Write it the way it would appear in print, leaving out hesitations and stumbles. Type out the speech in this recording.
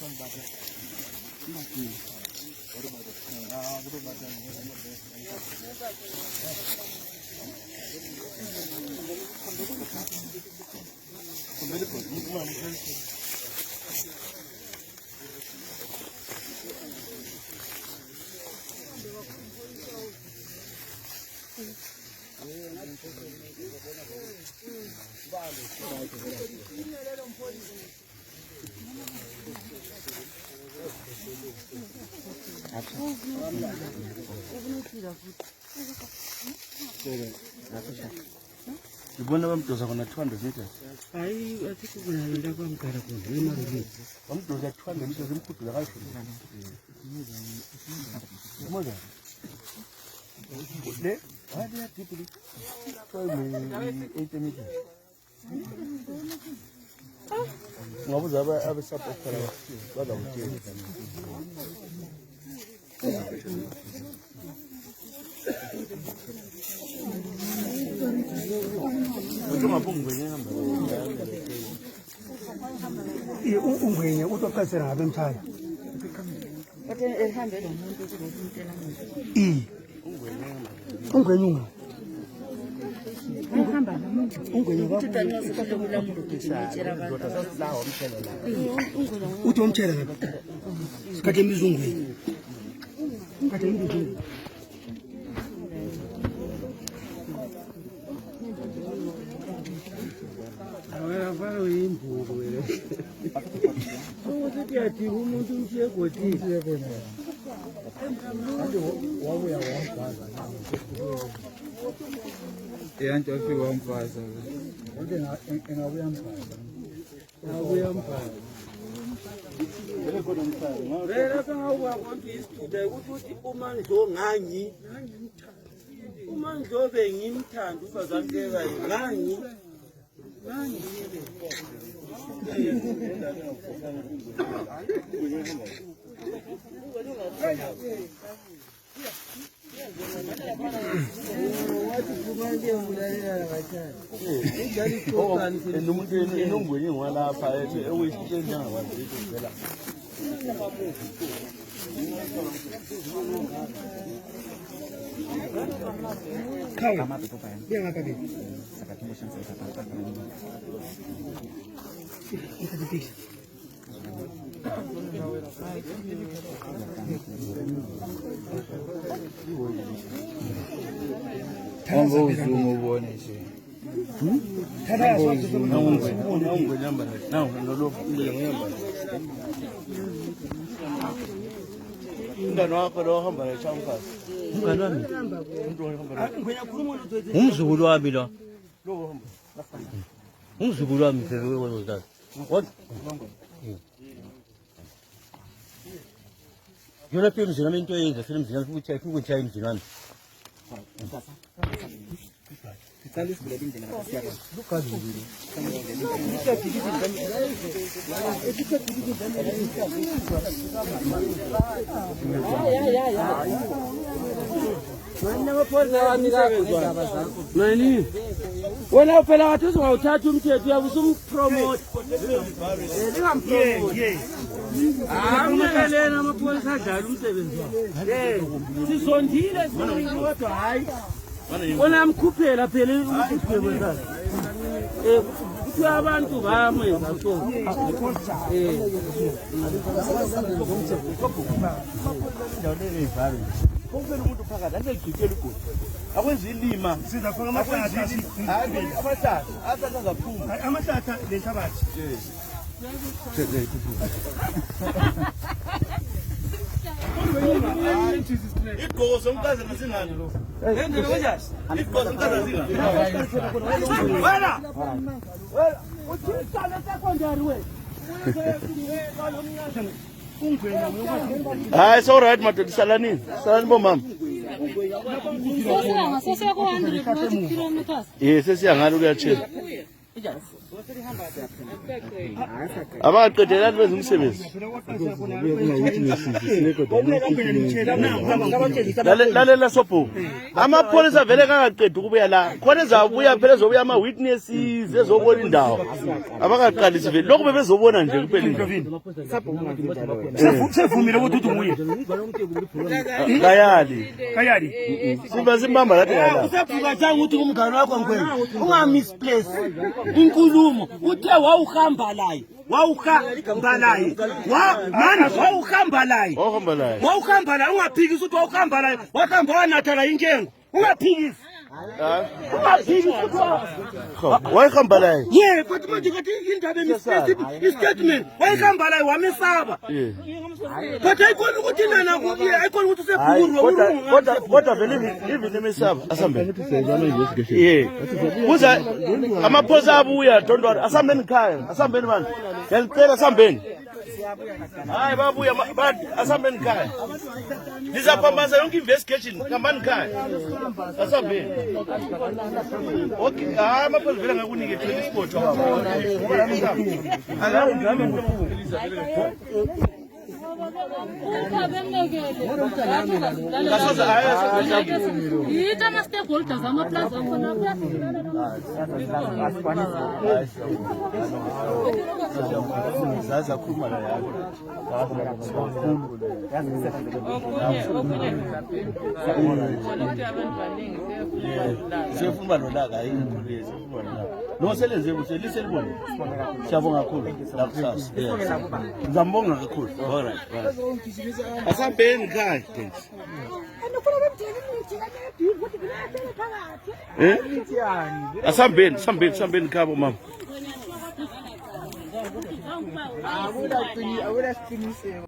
You wonder what I'm doing 200 meters. I think we're going to go and get a good. I'm doing 200 meters and put the right mother. Why do you have people 80 meters? What was ever support for what I was doing? Ungwenye utokasera abemthaya. Ungwenye uthi omtshela lapha sikade emizungwini sikade emizungwini awafana uyimbuko wena ukuthi yathi umuntu umshiye godini yabona ande wabuya wamfaza yanti wafika wamfaza ande engabuya mfaza engabuya mfaza Rera kanga wakwantu isituda ukuthi uma ngizonganyi uma ngizobe ngimthanda ubazanteka ngangi umzukulu wami lo umzukulu wami phezulu what yona phela mzina into yenza phela mzina ukuthi ukuthi imzina wami Nani wena uphela wathi uzawuthatha umthetho uyabusumpromote lingampromote amkelena amapholisa adlala umsebenzi wakhe sizondile kodwa hayi wona amkhuphela phela umsebenzi wakhe kuthi abantu bayamenza so Kumele umuntu phakathi angegcikela igodi akwenza ilima sizafaka amahlahla amahlahla azaphuma amahlahla lenhlabathi igqoko somkazi lisingani lo yendele konjani igqoko somkazi lisingani wena uthixana sekondari wena Hi, it's all right, madoda salani bomama. Sesiya ku 100 kilometers. Yes, sesiyangalo kuyachela. abaqedelani benza umsebenzi lalela sobho amapholisa vele kangaqedi ukubuya la khona ezabuya phela ezobuya ama-witnesses ezobona indawo abakaqalisi vele lokhu bebezobona nje kuphela sevumile ukuthi nguye kayali simbamba lathi usaphuka janga ukuthi kumngane wakho ngwena ungamisplace inkulumo uthe wawuhamba laye wawuhamba laye ungaphikisi ukuthi wawuhamba laye wahamba wanatha la inkengo ungaphikisi wayehamba laye ye but manje kathi indaba i-statement wayehamba laye wamesaba but ayikhona ukuthi nana ayikhona ukuthi kodwa vele even emesaba asambeni kuza amaphosa abuya don't worry asambeni ekhaya asambeni manje ngiyacela asambeni hayi babuya asambeni ekhaya lizaphambanisa yonke investigation hambani ekhaya asambeni okay hayi amaphosa vele ngakunike transport yita ama-stakeholders amaplaza akhona siyefuna nolaka no selenze kuhle liselibone siyabonga kakhulu lakusasa ngizambonga kakhulu alright asambeni ekhaya asambeni khabo mama